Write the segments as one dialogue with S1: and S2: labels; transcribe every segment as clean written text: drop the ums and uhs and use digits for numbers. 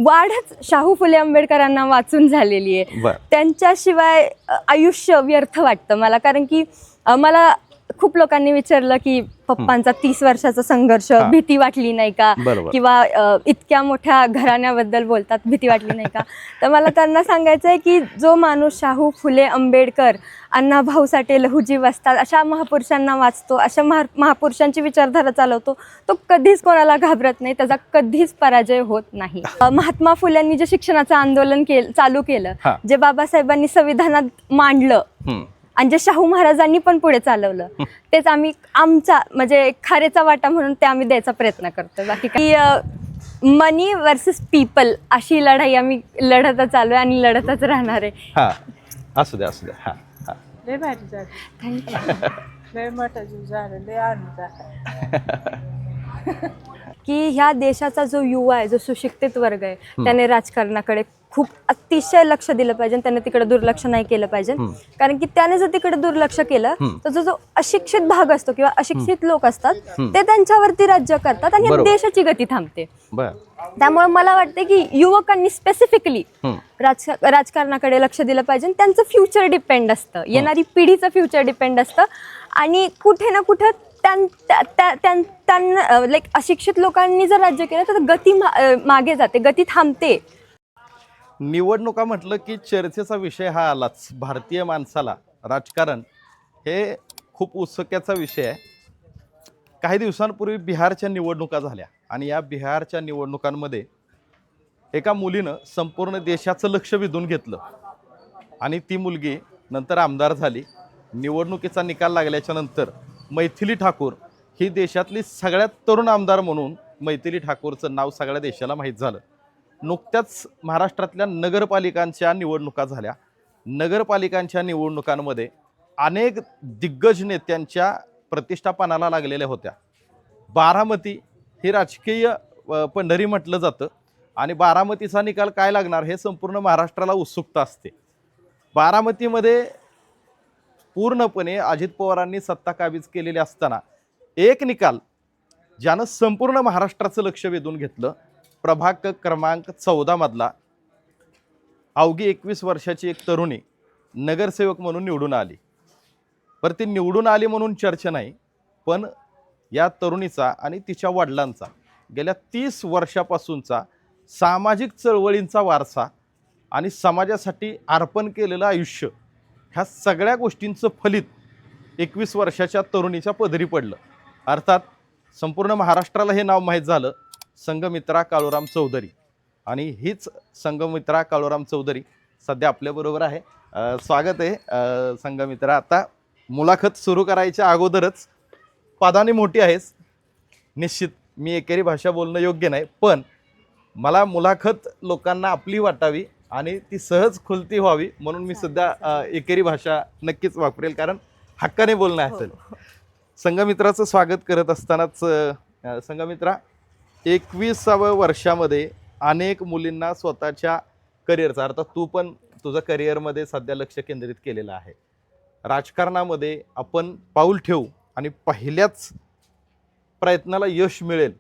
S1: वाढच शाहू फुले आंबेडकरांना वाचून झालेली आहे. त्यांच्याशिवाय आयुष्य व्यर्थ वाटतं मला, कारण की मला खूप लोकांनी विचारलं की पप्पांचा 30 वर्षाचा संघर्ष, भीती वाटली नाही का, किंवा इतक्या मोठ्या घराण्याबद्दल बोलतात, भीती वाटली नाही का. तर मला त्यांना सांगायचं आहे की जो माणूस शाहू फुले आंबेडकर, अण्णाभाऊ साठे, लहुजी वस्ताद अशा महापुरुषांना वाचतो, अशा महापुरुषांची विचारधारा चालवतो, तो कधीच कोणाला घाबरत नाही, त्याचा कधीच पराजय होत नाही. महात्मा फुल्यांनी जे शिक्षणाचं आंदोलन चालू केलं, जे बाबासाहेबांनी संविधानात मांडलं आणि जे शाहू महाराजांनी पण पुढे चालवलं, तेच आम्ही आमचा म्हणजे खारेचा वाटा म्हणून ते आम्ही द्यायचा प्रयत्न करतो. बाकी काही मनी वर्सेस पीपल अशी लढाई आम्ही लढतच चालू आहे आणि लढतच राहणार आहे.
S2: असू द्या असू द्या.
S3: लय भारी झालं.
S1: थँक्यू.
S3: लय मोठा जीव झाला, लय आनंद झाला.
S1: की ह्या देशाचा जो युवा आहे, जो सुशिक्षित वर्ग आहे, त्याने राजकारणाकडे खूप अतिशय लक्ष दिलं पाहिजे, त्याने तिकडे दुर्लक्ष नाही केलं पाहिजे. कारण की त्याने जर तिकडे दुर्लक्ष केलं तर जो अशिक्षित भाग असतो किंवा अशिक्षित लोक असतात ते त्यांच्यावरती राज्य करतात आणि देशाची गती थांबते. त्यामुळे मला वाटतं की युवकांनी स्पेसिफिकली राजकारणाकडे लक्ष दिलं पाहिजे. त्यांचं फ्युचर डिपेंड असतं, येणारी पिढीचं फ्युचर डिपेंड असतं. आणि कुठे ना कुठं त्यांना लाईक अशिक्षित लोकांनी जर राज्य केलं तर गती मागे जाते, गती थांबते.
S2: निवडणुका म्हटलं की चर्चेचा विषय हा आलाच. भारतीय माणसाला राजकारण हे खूप उत्सुकतेचा विषय आहे. काही दिवसांपूर्वी बिहारच्या निवडणुका झाल्या आणि या बिहारच्या निवडणुकांमध्ये एका मुलीनं संपूर्ण देशाचं लक्ष वेधून घेतलं आणि ती मुलगी नंतर आमदार झाली. निवडणुकीचा निकाल लागल्याच्या नंतर मैथिली ठाकूर ही देशातली सगळ्यात तरुण आमदार म्हणून मैथिली ठाकूरचं नाव सगळ्या देशाला माहीत झालं. नुकत्याच महाराष्ट्रातल्या नगरपालिकांच्या निवडणुका झाल्या. नगरपालिकांच्या निवडणुकांमध्ये अनेक दिग्गज नेत्यांच्या प्रतिष्ठापनाला लागलेल्या होत्या. बारामती ही राजकीय पंढरी म्हटलं जातं आणि बारामतीचा निकाल काय लागणार हे संपूर्ण महाराष्ट्राला उत्सुकता असते. बारामतीमध्ये पूर्णपणे अजित पवारांनी सत्ता काबीज केलेली असताना एक निकाल ज्यानं संपूर्ण महाराष्ट्राचं लक्ष वेधून घेतलं, प्रभाग क्रमांक 14 मधला अवघी 21 वर्षाची एक तरुणी नगरसेवक म्हणून निवडून आली. पर ती निवडून आली म्हणून चर्चा नाही, पण या तरुणीचा आणि तिच्या वडिलांचा गेल्या 30 वर्षापासूनचा सामाजिक चळवळींचा वारसा आणि समाजासाठी अर्पण केलेलं आयुष्य, ह्या सगळ्या गोष्टींचं फलित 21 वर्षाच्या तरुणीच्या पदरी पडलं. अर्थात संपूर्ण महाराष्ट्राला हे नाव माहीत झालं, संघमित्रा काळूराम चौधरी. आणि हीच संघमित्रा काळूराम चौधरी सध्या आपल्याबरोबर आहे. स्वागत आहे संघमित्रा. आता मुलाखत सुरू करायच्या अगोदरच पदाने मोठी आहेस. निश्चित मी एकेरी भाषा बोलणं योग्य नाही, पण मला मुलाखत लोकांना आपली वाटावी आणि ती सहज खुलती व्हावी म्हणून मी सुद्धा एकेरी भाषा नक्कीच वापरेल, कारण हक्काने बोलणं असेल. संघमित्राचं स्वागत करत असतानाच संघमित्रा, 21व्या वर्षामध्ये अनेक मुलींना स्वतःच्या करिअरचा, अर्थात तू पण तुझं करिअरमध्ये सध्या लक्ष केंद्रित केलेलं आहे. राजकारणामध्ये आपण पाऊल ठेवू आणि पहिल्याच प्रयत्नाला यश मिळेल,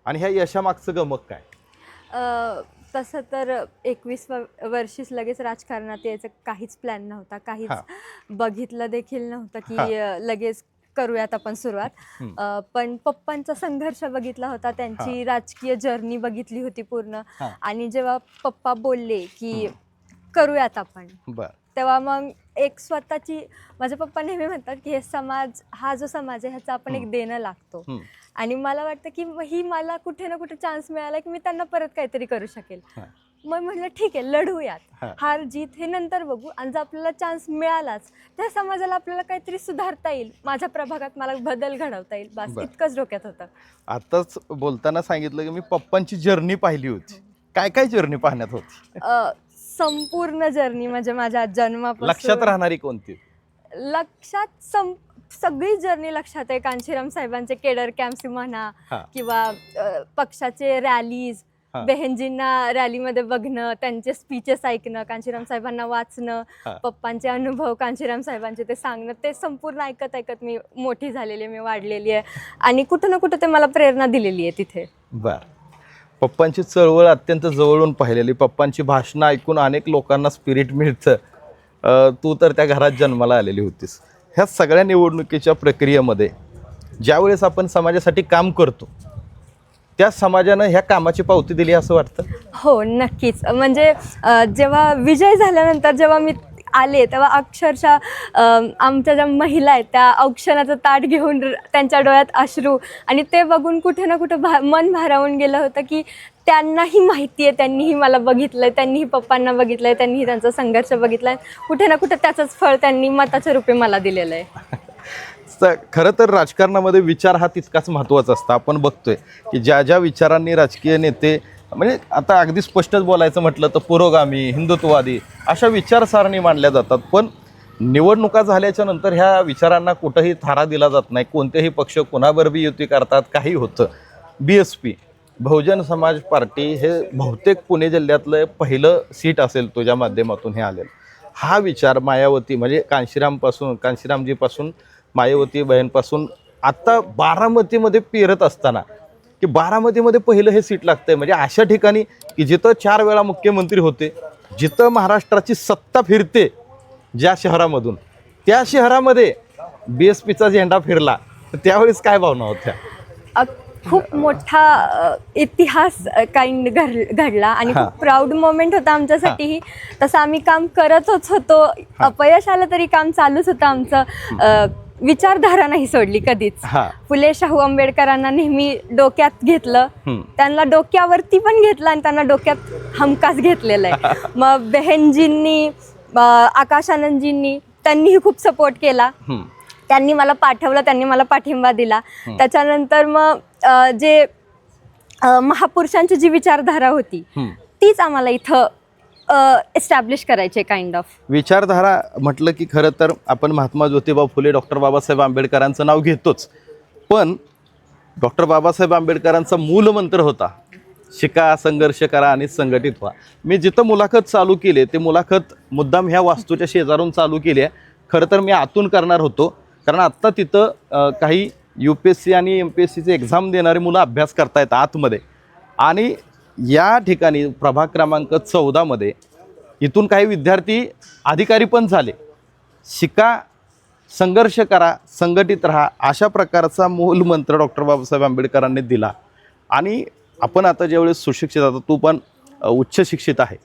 S2: आणि ह्या यशामागचं गमक काय?
S1: तसं तर 21 वर्षीच लगेच राजकारणात यायचं काहीच प्लॅन नव्हता, काहीच बघितलं देखील नव्हतं की लगेच करूयात आपण सुरुवात. पण पप्पांचा संघर्ष बघितला होता, त्यांची राजकीय जर्नी बघितली होती पूर्ण. आणि जेव्हा पप्पा बोलले की करूयात आपण, तेव्हा मग एक स्वतःची, माझे पप्पा नेहमी म्हणतात की हे समाज, हा जो समाज आहे ह्याचा आपण एक देणं लागतो. आणि मला वाटतं की ही मला कुठे ना कुठे चान्स मिळाला की मी त्यांना परत काहीतरी करू शकेल. मग म्हटलं ठीक आहे, लढूयात, हार जीत हे नंतर बघू, आणि जर आपल्याला चान्स मिळालाच त्या समाजाला आपल्याला काहीतरी सुधारता येईल, माझ्या प्रभागात मला बदल घडवता येईल, बस इतकंच डोक्यात होतं.
S2: आताच बोलताना सांगितलं की मी पप्पांची जर्नी पाहिली होती. काय काय जर्नी पाहण्यात होती?
S1: संपूर्ण जर्नी, म्हणजे माझ्या जन्मापासून.
S2: लक्षात राहणारी कोणती?
S1: लक्षात सगळी जर्नी लक्षात आहे. कांशीराम साहेबांचे केडर कॅम्प्स म्हणा, किंवा पक्षाचे रॅलीज, बेहनजींना रॅलीमध्ये बघणं, त्यांचे स्पीचेस ऐकणं, कांशीराम साहेबांना वाचणं, पप्पांचे अनुभव कांशीराम साहेबांचे ते सांगणं, ते संपूर्ण ऐकत ऐकत मी मोठी झालेली आहे, मी वाढलेली आहे. आणि कुठं ना कुठं ते मला प्रेरणा दिलेली आहे तिथे.
S2: बर, पप्पांची चळवळ अत्यंत जवळून पाहिलेली, पप्पांची भाषणं ऐकून अनेक लोकांना स्पिरिट मिळतं. तू तर त्या घरात जन्माला आलेली होतीस. ह्या सगळ्या निवडणुकीच्या प्रक्रियेमध्ये ज्यावेळेस आपण समाजासाठी काम करतो त्या समाजानं ह्या कामाची पावती दिली असं वाटतं?
S1: हो, नक्कीच. म्हणजे जेव्हा विजय झाल्यानंतर जेव्हा मी आले तेव्हा अक्षरशः आमच्या ज्या महिला आहेत त्या औक्षणाचं ताट घेऊन त्यांच्या डोळ्यात अश्रू, आणि ते बघून कुठे ना कुठे मन भारावून गेलं होतं की त्यांनाही माहिती आहे, त्यांनीही मला बघितलंय, त्यांनीही पप्पांना बघितलंय, त्यांनीही त्यांचा संघर्ष बघितलाय, कुठे ना कुठे त्याचंच फळ त्यांनी मताच्या रूपी मला दिलेलं आहे.
S2: खरं तर राजकारणामध्ये विचार हा तितकाच महत्त्वाचा असतो. आपण बघतोय की ज्या ज्या विचारांनी राजकीय नेते, म्हणजे आता अगदी स्पष्टच बोलायचं म्हटलं तर पुरोगामी, हिंदुत्ववादी अशा विचारसरणी मांडल्या जातात. पण निवडणुका झाल्याच्या नंतर ह्या विचारांना कुठंही थारा दिला जात नाही. कोणतेही पक्ष कोणाबरोबर युती करतात, काही होतं. BSP बहुजन समाज पार्टी हे बहुतेक पुणे जिल्ह्यातलं पहिलं सीट असेल तुझ्या माध्यमातून हे आलेलं. हा विचार मायावती म्हणजे कांशीरामजीपासून मायावती बहीणपासून आत्ता बारामतीमध्ये पेरत असताना की बारामतीमध्ये पहिलं हे सीट लागतंय, म्हणजे अशा ठिकाणी की जिथं 4 वेळा मुख्यमंत्री होते, जिथं महाराष्ट्राची सत्ता फिरते ज्या शहरामधून, त्या शहरामध्ये BSPचा झेंडा फिरला, तर त्यावेळेस काय भावना होत्या?
S1: खूप मोठा इतिहास घडला आणि खूप प्राऊड मोमेंट होता आमच्यासाठीही. तसं आम्ही काम करतच होतो, अपयश आलं तरी काम चालूच होतं आमचं. विचारधारा नाही सोडली कधीच. फुले शाहू आंबेडकरांना नेहमी डोक्यात घेतलं, त्यांना डोक्यावरती पण घेतलं आणि त्यांना डोक्यात हमखास घेतलेलं आहे. मग बहनजींनी, आकाश आनंदजींनी त्यांनीही खूप सपोर्ट केला, त्यांनी मला पाठवलं, त्यांनी मला पाठिंबा दिला. त्याच्यानंतर मग जे महापुरुषांची जी विचारधारा होती तीच आम्हाला इथं एस्टॅब्लिश करायचे काइंड ऑफ.
S2: विचारधारा म्हटलं की खरं तर आपण महात्मा ज्योतिबा फुले, डॉक्टर बाबासाहेब आंबेडकरांचं नाव घेतोच, पण डॉक्टर बाबासाहेब आंबेडकरांचा मूलमंत्र होता शिका, संघर्ष करा आणि संघटित व्हा. मी जिथं मुलाखत चालू केली ते मुलाखत मुद्दाम ह्या वास्तूच्या शेजारून चालू केली आहे. खरं तर मी आतून करणार होतो, कारण आत्ता तिथं काही UPSC आणि MPSCचे एक्झाम देणारी मुलं अभ्यास करतायत आतमध्ये, आणि या ठिकाणी प्रभाग क्रमांक 14मध्ये इथून काही विद्यार्थी अधिकारी पण झाले. शिका, संघर्ष करा, संघटित राहा अशा प्रकारचा मूलमंत्र डॉक्टर बाबासाहेब आंबेडकरांनी दिला. आणि आपण आता ज्यावेळेस सुशिक्षित, आता तू पण उच्च शिक्षित आहे,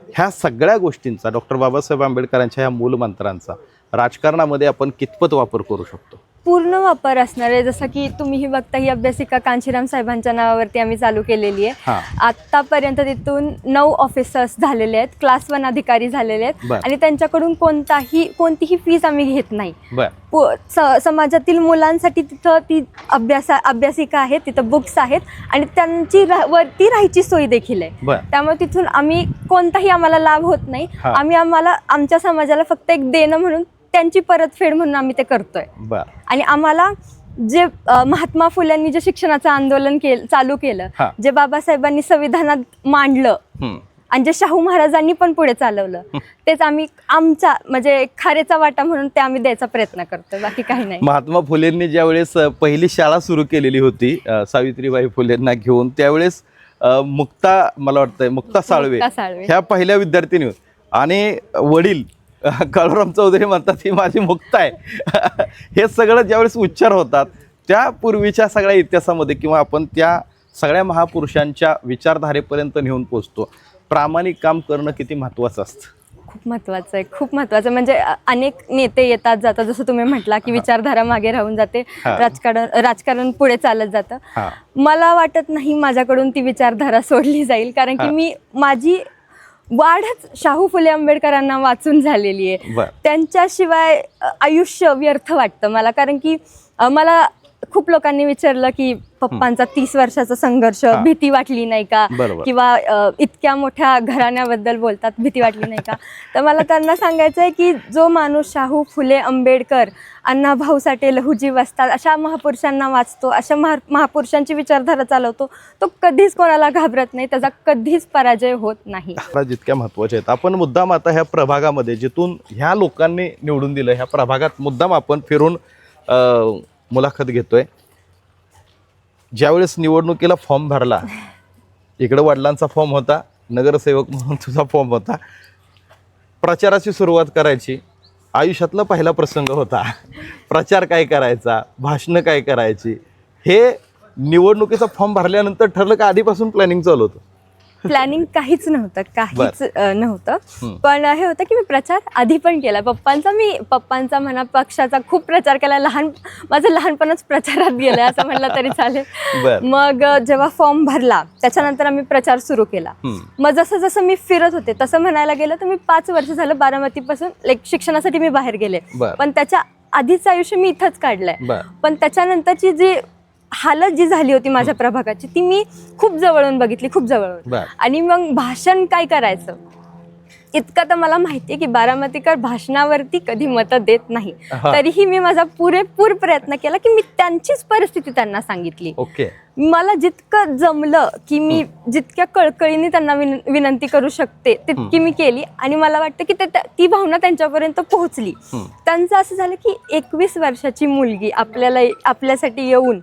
S2: ह्या सगळ्या गोष्टींचा, डॉक्टर बाबासाहेब आंबेडकरांच्या ह्या मूलमंत्रांचा राजकारणामध्ये आपण कितपत वापर करू शकतो?
S1: पूर्ण वापर असणार आहे. जसं की तुम्हीही बघता, ही अभ्यासिका कांशीराम साहेबांच्या नावावरती आम्ही चालू केलेली आहे. आत्तापर्यंत तिथून 9 ऑफिसर्स झालेले आहेत, क्लास 1 अधिकारी झालेले आहेत, आणि त्यांच्याकडून कोणतीही फीस आम्ही घेत नाही. समाजातील मुलांसाठी तिथं ती अभ्यासिका आहे, तिथं बुक्स आहेत आणि त्यांची वरती राहायची सोय देखील आहे. त्यामुळे तिथून आम्ही कोणताही आम्हाला लाभ होत नाही. आम्हाला आमच्या समाजाला फक्त एक देणं म्हणून, त्यांची परतफेड म्हणून आम्ही ते करतोय. आणि आम्हाला जे महात्मा फुल्यांनी जे शिक्षणाचं आंदोलन चालू केलं, जे बाबासाहेबांनी संविधानात मांडलं आणि जे शाहू महाराजांनी पण पुढे चालवलं, तेच आम्ही आमचा म्हणजे खारेचा वाटा म्हणून ते आम्ही द्यायचा प्रयत्न करतोय, बाकी काही नाही.
S2: महात्मा फुलेंनी ज्यावेळेस पहिली शाळा सुरू केलेली होती सावित्रीबाई फुलेंना घेऊन, त्यावेळेस मला वाटतंय मुक्ता साळवे ह्या पहिल्या विद्यार्थिनी होत, आणि वडील काळूराम चौधरी म्हणतात ही माझी मुक्ता आहे. हे सगळं ज्यावेळेस उच्चार होतात, त्या पूर्वीच्या सगळ्या इतिहासामध्ये किंवा आपण त्या सगळ्या महापुरुषांच्या विचारधारेपर्यंत नेऊन पोचतो. प्रामाणिक काम करणं किती महत्त्वाचं असतं?
S1: खूप महत्त्वाचं आहे, खूप महत्त्वाचं. म्हणजे अनेक नेते येतात जातात, जसं तुम्ही म्हटला की विचारधारा मागे राहून जाते, राजकारण पुढे चालत जातं. मला वाटत नाही माझ्याकडून ती विचारधारा सोडली जाईल, कारण की माझी वाढच शाहू फुले आंबेडकरांना वाचून झालेली आहे. त्यांच्याशिवाय आयुष्य व्यर्थ वाटतं मला, कारण की मला खूप लोकांनी विचारलं की पप्पांचा 30 वर्षाचा संघर्ष, भीती वाटली नाही का, किंवा इतक्या मोठ्या घराण्याबद्दल बोलतात, भीती वाटली नाही का. तर मला त्यांना सांगायचं आहे की जो माणूस शाहू फुले आंबेडकर, अण्णाभाऊ साठे, लहुजी वस्ताद अशा महापुरुषांना वाचतो, अशा महापुरुषांची विचारधारा चालवतो, तो कधीच कोणाला घाबरत नाही, त्याचा कधीच पराजय होत नाही.
S2: जितक्या महत्त्वाच्या आहेत, आपण मुद्दाम आता ह्या प्रभागामध्ये जिथून ह्या लोकांनी निवडून दिलं, ह्या प्रभागात मुद्दाम आपण फिरून मुलाखत घेतोय. ज्यावेळेस निवडणुकीला फॉर्म भरला, इकडे वडिलांचा फॉर्म होता, नगरसेवक म्हणून तुझा फॉर्म होता, प्रचाराची सुरुवात करायची, आयुष्यातला पहिला प्रसंग होता, प्रचार काय करायचा, भाषणं काय करायची, हे निवडणुकीचा फॉर्म भरल्यानंतर ठरलं का आधीपासून प्लॅनिंग चालू होतं?
S1: प्लॅनिंग काहीच नव्हतं नव्हतं, पण हे होतं की मी प्रचार आधी पण केला पप्पांचा म्हणा पक्षाचा खूप प्रचार केला. माझं लहानपणच प्रचारात गेलं असं म्हणलं तरी चालेल. मग जेव्हा फॉर्म भरला त्याच्यानंतर आम्ही प्रचार सुरू केला. मग जसं जसं मी फिरत होते तसं म्हणायला गेलं तर मी 5 वर्ष झालं बारामतीपासून शिक्षणासाठी मी बाहेर गेले, पण त्याच्या आधीचं आयुष्य मी इथंच काढलंय. पण त्याच्यानंतरची जी हालत जी झाली होती माझ्या प्रभागाची ती मी खूप जवळून बघितली, खूप जवळून. आणि मग भाषण काय करायचं इतकं तर मला माहितीये की बारामतीकर भाषणावरती कधी मतं देत नाही, तरीही मी माझा पुरेपूर प्रयत्न केला की मी त्यांचीच परिस्थिती त्यांना सांगितली. मला जितकं जमलं की मी जितक्या कळकळीने त्यांना विनंती करू शकते तितकी मी केली, आणि मला वाटतं की ती भावना त्यांच्यापर्यंत पोहोचली. त्यांचं असं झालं की 21 वर्षाची मुलगी आपल्यासाठी येऊन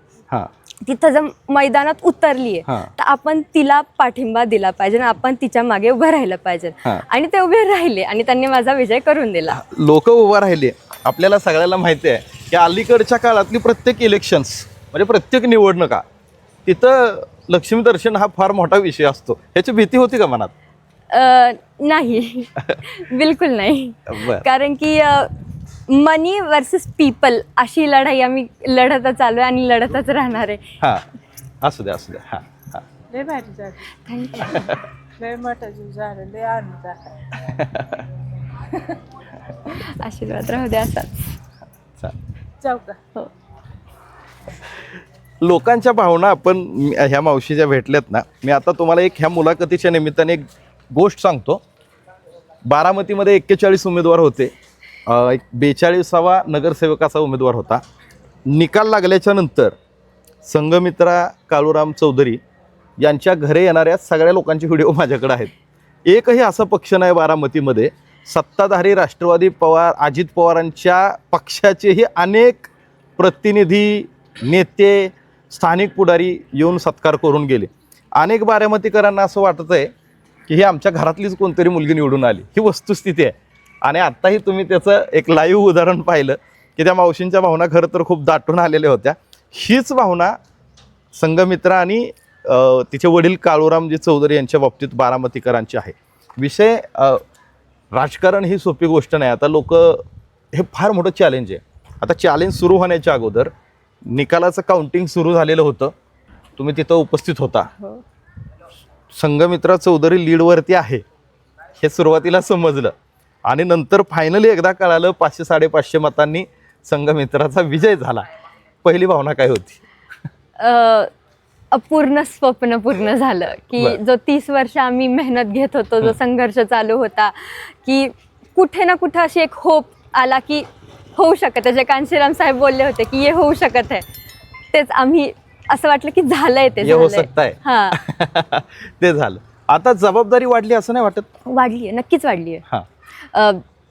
S1: तिथं जर मैदानात उतरलीये तर आपण तिला पाठिंबा दिला पाहिजे, आपण तिच्या मागे उभं राहिलं पाहिजे. आणि ते उभे राहिले आणि त्यांनी माझा विजय करून दिला.
S2: लोक उभं राहिले. आपल्याला सगळ्याला माहिती आहे की अलीकडच्या काळातली प्रत्येक इलेक्शन्स म्हणजे प्रत्येक निवडणुका तिथं लक्ष्मी दर्शन हा फार मोठा विषय असतो. ह्याची भीती होती का मनात?
S1: नाही, बिलकुल नाही. कारण की मनी वर्सेस पीपल अशी लढाई आम्ही लढतच आलोय आणि लढतच राहणार आहे.
S2: असू द्या असू द्या.
S3: लय भारी झालं.
S1: थँक्यू.
S3: लय मोठा जीव झाला, लय आनंद झाला.
S1: आशीर्वाद राहू द्या असाच.
S3: जाऊ का?
S1: हो.
S2: लोकांच्या भावना आपण ह्या मावशीच्या भेटल्यात ना, मी आता तुम्हाला ह्या मुलाखतीच्या निमित्ताने एक गोष्ट सांगतो. बारामतीमध्ये 41 उमेदवार होते, 42वा नगरसेवकाचा उमेदवार होता. निकाल लागल्याच्या नंतर संघमित्रा काळूराम चौधरी यांच्या घरी येणाऱ्या सगळ्या लोकांचे व्हिडिओ माझ्याकडे आहेत. एकही असा पक्ष नाही बारामतीमध्ये, सत्ताधारी राष्ट्रवादी पवार अजित पवारांच्या पक्षाचेही अनेक प्रतिनिधी, नेते, स्थानिक पुढारी येऊन सत्कार करून गेले. अनेक बारामतीकरांना असं वाटत आहे की ही आमच्या घरातलीच कोणतरी मुलगी निवडून आली. ही वस्तुस्थिती आहे. आणि आत्ताही तुम्ही त्याचं एक लाईव्ह उदाहरण पाहिलं की त्या मावशींच्या भावना खरं तर खूप दाटून आलेल्या होत्या. हीच भावना संघमित्रा आणि तिचे वडील काळूरामजी चौधरी यांच्या बाबतीत बारामतीकरांची आहे. विषय राजकारण ही सोपी गोष्ट नाही. आता लोक हे फार मोठं चॅलेंज आहे. आता चॅलेंज सुरू होण्याच्या अगोदर निकालाचं काउंटिंग सुरू झालेलं होतं, तुम्ही तिथं उपस्थित होता. संघमित्रा चौधरी लीडवरती आहे हे सुरुवातीला समजलं आणि नंतर फायनली एकदा कळालं 500-550 मतांनी संघमित्राचा विजय झाला. पहिली भावना काय होती?
S1: अपूर्ण स्वप्न पूर्ण झालं की जो 30 वर्ष आम्ही मेहनत घेत होतो, जो संघर्ष चालू होता, की कुठे ना कुठे अशी एक होप आला की होऊ शकत आहे. जे कांशीराम साहेब बोलले होते की हे होऊ शकत आहे, तेच आम्ही असं वाटलं की झालंय ते
S2: हो सकताय. ते झालं. आता जबाबदारी वाढली असं नाही वाटत?
S1: वाढलीये, नक्कीच वाढलीये.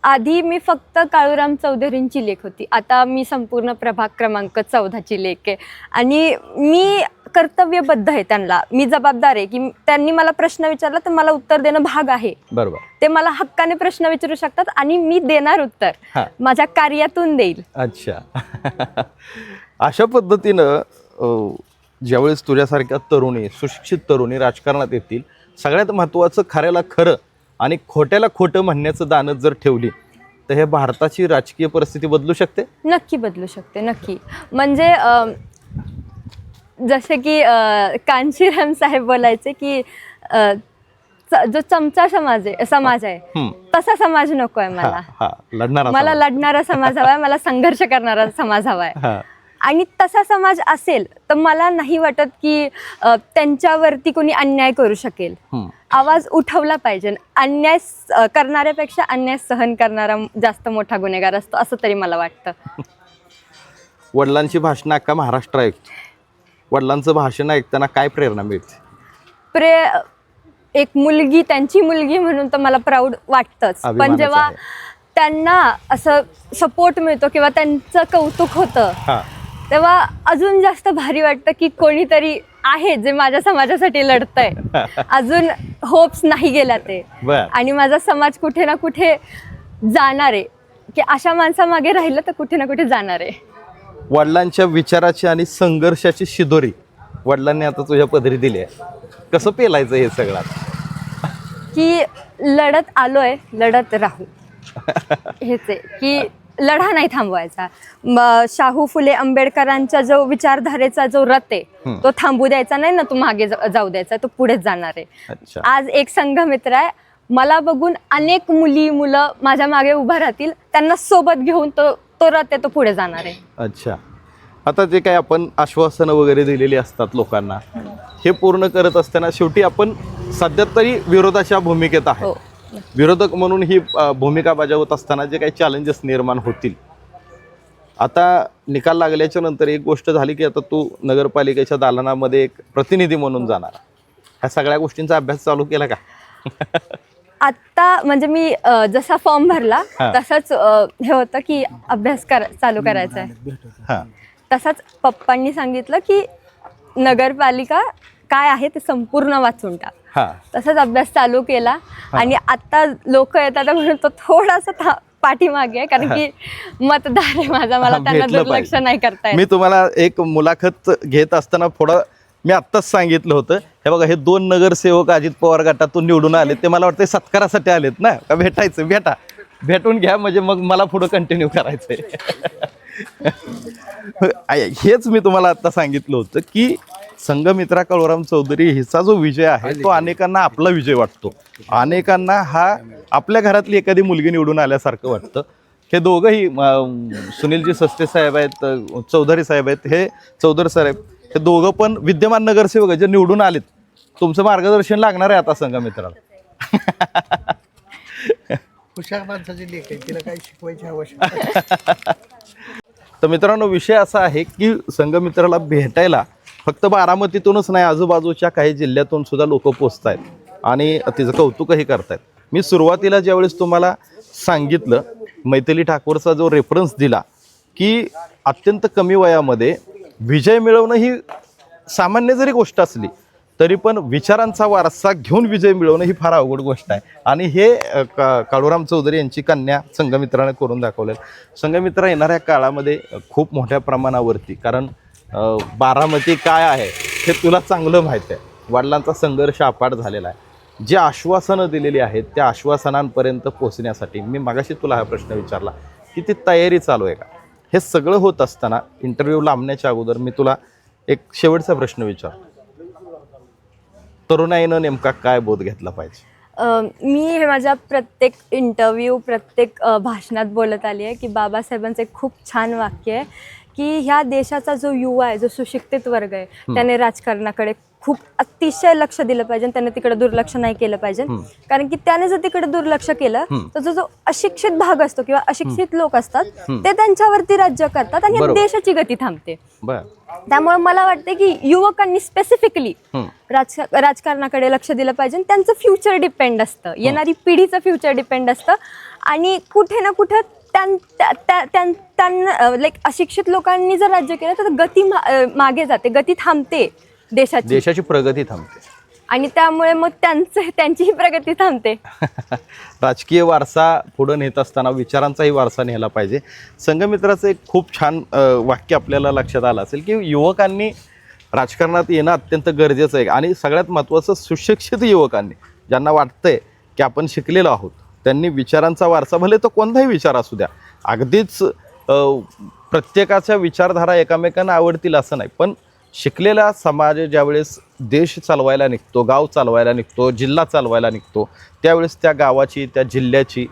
S1: आधी मी फक्त काळूराम चौधरींची लेख होती, आता मी संपूर्ण प्रभाग क्रमांक 14ची लेख आहे. आणि मी कर्तव्यबद्ध आहे, त्यांना मी जबाबदार आहे की त्यांनी मला प्रश्न विचारला तर मला उत्तर देणं भाग आहे.
S2: बरोबर. ते
S1: मला हक्काने प्रश्न विचारू शकतात आणि मी देणार उत्तर, माझ्या कार्यातून देईल.
S2: अच्छा. अशा पद्धतीनं ज्यावेळेस तुझ्यासारख्या तरुणी, सुशिक्षित तरुणी राजकारणात येतील, सगळ्यात महत्त्वाचं खऱ्याला खरं आणि खोट्याला खोटं म्हणण्याचं दानत जर ठेवली तर हे भारताची राजकीय परिस्थिती बदलू शकते. नक्की
S1: बदलू शकते, नक्की. म्हणजे जसे की कांशीराम साहेब बोलायचे की जो चमचा समाज आहे तसा समाज नको आहे मला लढणारा समाज हवाय, मला संघर्ष करणारा समाज हवाय. आणि तसा समाज असेल तर मला नाही वाटत की त्यांच्यावरती कोणी अन्याय करू शकेल. आवाज उठवला पाहिजे. अन्याय करणाऱ्यापेक्षा अन्याय सहन करणारा जास्त मोठा गुन्हेगार असतो असं तरी मला वाटतं.
S2: वडिलांची भाषणं अख्खा महाराष्ट्र ऐकतो. वडिलांचं भाषण ऐकताना काय प्रेरणा मिळते?
S1: एक मुलगी, त्यांची मुलगी म्हणून तर मला प्राऊड वाटतंच, पण जेव्हा त्यांना असं सपोर्ट मिळतो किंवा त्यांचं कौतुक होतं तेव्हा अजून जास्त भारी वाटतं की कोणीतरी आहे जे माझ्या समाजासाठी लढतंय. अजून होप्स नाही गेला ते.
S2: बर.
S1: आणि माझा समाज कुठे ना कुठे जाणार आहे की अशा माणसामागे राहिलं तर कुठे ना कुठे जाणार आहे.
S2: वडिलांच्या विचाराची आणि संघर्षाची शिदोरी वडिलांनी आता तुझ्या पदरी दिली आहे. कसं पेलायचं हे सगळं?
S1: की लढत आलोय, लढत राहू. हेच आहे की लढा नाही थांबवायचा. शाहू फुले आंबेडकरांच्या जो विचारधारेचा जो रथ आहे तो थांबू द्यायचा नाही ना, तो मागे जाऊ द्यायचा, तो पुढेच जाणार आहे.
S2: अच्छा.
S1: आज एक संघमित्र आहे, मला बघून अनेक मुलं माझ्या मागे उभा राहतील, त्यांना सोबत घेऊन तो रथ आहे तो पुढे जाणार आहे.
S2: अच्छा. आता जे काही आपण आश्वासनं वगैरे दिलेली असतात लोकांना, हे पूर्ण करत असताना शेवटी आपण सध्या तरी विरोधाच्या भूमिकेत आहे.
S1: हो.
S2: विरोधक म्हणून ही भूमिका बजावत असताना जे काही चॅलेंजेस निर्माण होतील, आता निकाल लागल्याच्या नंतर एक गोष्ट झाली की आता तू नगरपालिकेच्या दालनामध्ये एक प्रतिनिधी म्हणून जाणार. ह्या सगळ्या गोष्टींचा अभ्यास चालू केला का?
S1: आता म्हणजे मी जसा फॉर्म भरला तसंच हे होतं की अभ्यास चालू करायचा आहे.
S2: हां.
S1: तसंच पप्पांनी सांगितलं की नगरपालिका काय आहे ते संपूर्ण वाचून टाक.
S2: हां.
S1: तसंच अभ्यास चालू केला. आणि आता लोक येतात म्हणून तो थोडासा पाठीमागे आहे, कारण की मतदार आहे माझा, मला त्यांना
S2: भेटलं
S1: दुर्लक्ष
S2: पाहिजे.
S1: नाही करता
S2: मी
S1: येत.
S2: तुम्हाला एक मुलाखत घेत असताना थोडं मी आत्ताच सांगितलं होतं, हे बघा हे 2 नगरसेवक अजित पवार गटातून निवडून आले, ते मला वाटतं सत्कारासाठी आलेत ना, का भेटायचं? भेटून घ्या, म्हणजे मग मला पुढं कंटिन्यू करायचंय. हेच मी तुम्हाला आता सांगितलं होतं की संघमित्रा काळूराम चौधरी हिचा जो विजय आहे तो अनेकांना आपला विजय वाटतो. अनेकांना हा आपल्या घरातली एखादी मुलगी निवडून आल्यासारखं वाटतं. हे दोघंही सुनीलजी सस्ते साहेब आहेत, चौधरी साहेब आहेत, हे चौधरी साहेब, हे दोघं पण विद्यमान नगरसेवक जे निवडून आलेत. तुमचं मार्गदर्शन लागणार आहे आता संघमित्राला.
S4: हुशार माणसाची लेख आहे, तिला काही शिकवायची आवश्यकता.
S2: तर मित्रांनो, विषय असा आहे की संघमित्राला भेटायला फक्त बारामतीतूनच नाही, आजूबाजूच्या काही जिल्ह्यातून सुद्धा लोक पोचत आहेत आणि तिचं कौतुकही करतायत. मी सुरुवातीला ज्यावेळेस तुम्हाला सांगितलं, मैथिली ठाकूरचा जो रेफरन्स दिला की अत्यंत कमी वयामध्ये विजय मिळवणं ही सामान्य जरी गोष्ट असली तरी पण विचारांचा वारसा घेऊन विजय मिळवणं ही फार अवघड गोष्ट आहे. आणि हे काळूराम चौधरी यांची कन्या संघमित्राने करून दाखवलं. संघमित्रा येणाऱ्या काळामध्ये खूप मोठ्या प्रमाणावरती, कारण बारामती काय आहे हे तुला चांगलं माहीत आहे, वडिलांचा संघर्ष अपाट झालेला आहे. जी आश्वासनं दिलेली आहेत त्या आश्वासनांपर्यंत पोहोचण्यासाठी मी मगाशी तुला हा प्रश्न विचारला की ती तयारी चालू आहे का? हे सगळं होत असताना इंटरव्ह्यू लांबण्याच्या अगोदर मी तुला एक शेवटचा प्रश्न विचारतो. तरुणाईनं नेमका काय बोध घेतला पाहिजे?
S1: मी हे माझ्या प्रत्येक इंटरव्ह्यू, प्रत्येक भाषणात बोलत आली आहे की बाबासाहेबांचं एक खूप छान वाक्य आहे की ह्या देशाचा जो युवा आहे, जो सुशिक्षित वर्ग आहे, त्याने राजकारणाकडे खूप अतिशय लक्ष दिलं पाहिजे, त्याने तिकडे दुर्लक्ष नाही केलं पाहिजे. कारण की त्याने जर तिकडे दुर्लक्ष केलं तर जो अशिक्षित भाग असतो किंवा अशिक्षित लोक असतात ते त्यांच्यावरती राज्य करतात आणि देशाची गती थांबते. त्यामुळे मला वाटते की युवकांनी स्पेसिफिकली राजकारणाकडे लक्ष दिलं पाहिजे. त्यांचं फ्युचर डिपेंड असतं, येणारी पिढीचं फ्युचर डिपेंड असतं. आणि कुठे ना कुठे त्यांना लाईक अशिक्षित लोकांनी जर राज्य केलं तर गती मागे जाते, गती थांबते, देशाची
S2: प्रगती थांबते.
S1: आणि त्यामुळे मग त्यांचीही प्रगती थांबते.
S2: राजकीय वारसा पुढे नेत असताना विचारांचाही वारसा नेला पाहिजे. संघमित्राचं एक खूप छान वाक्य आपल्याला लक्षात आलं असेल की युवकांनी राजकारणात येणं अत्यंत गरजेचं आहे. आणि सगळ्यात महत्त्वाचं, सुशिक्षित युवकांनी, ज्यांना वाटतंय की आपण शिकलेलो आहोत, त्यांनी विचारांचा वारसा, भले तो कोणताही विचार असू द्या, अगदीच प्रत्येकाच्या विचारधारा एकामेकांना आवडतील असं नाही, पण शिकलेला समाज ज्यावेळेस देश चालवायला निघतो, गाव चालवायला निघतो, जिल्हा चालवायला निघतो, त्यावेळेस त्या गावाची, त्या जिल्ह्याची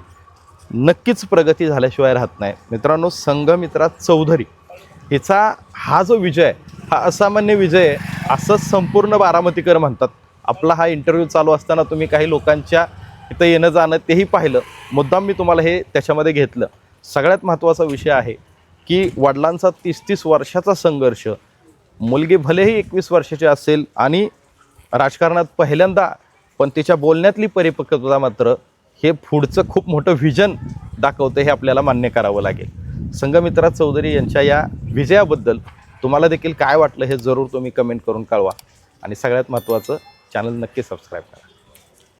S2: नक्कीच प्रगती झाल्याशिवाय राहत नाही. मित्रांनो, संघमित्रा चौधरी हिचा हा जो विजय आहे हा असामान्य विजय आहे असं संपूर्ण बारामतीकर म्हणतात. आपला हा इंटरव्ह्यू चालू असताना तुम्ही काही लोकांच्या इथं येणं जाणं तेही पाहिलं. मुद्दाम मी तुम्हाला हे त्याच्यामध्ये घेतलं. सगळ्यात महत्त्वाचा विषय आहे की वडिलांचा 30-30 वर्षाचा संघर्ष, मुलगी भलेही 21 वर्षाची असेल आणि राजकारणात पहिल्यांदा, पण तिच्या बोलण्यातली परिपक्वता मात्र हे पुढचं खूप मोठं व्हिजन दाखवतं, हे आपल्याला मान्य करावं लागेल. संघमित्रा चौधरी यांच्या या विजयाबद्दल तुम्हाला देखील काय वाटलं हे जरूर तुम्ही कमेंट करून कळवा आणि सगळ्यात महत्त्वाचं चॅनल नक्की सबस्क्राईब करा.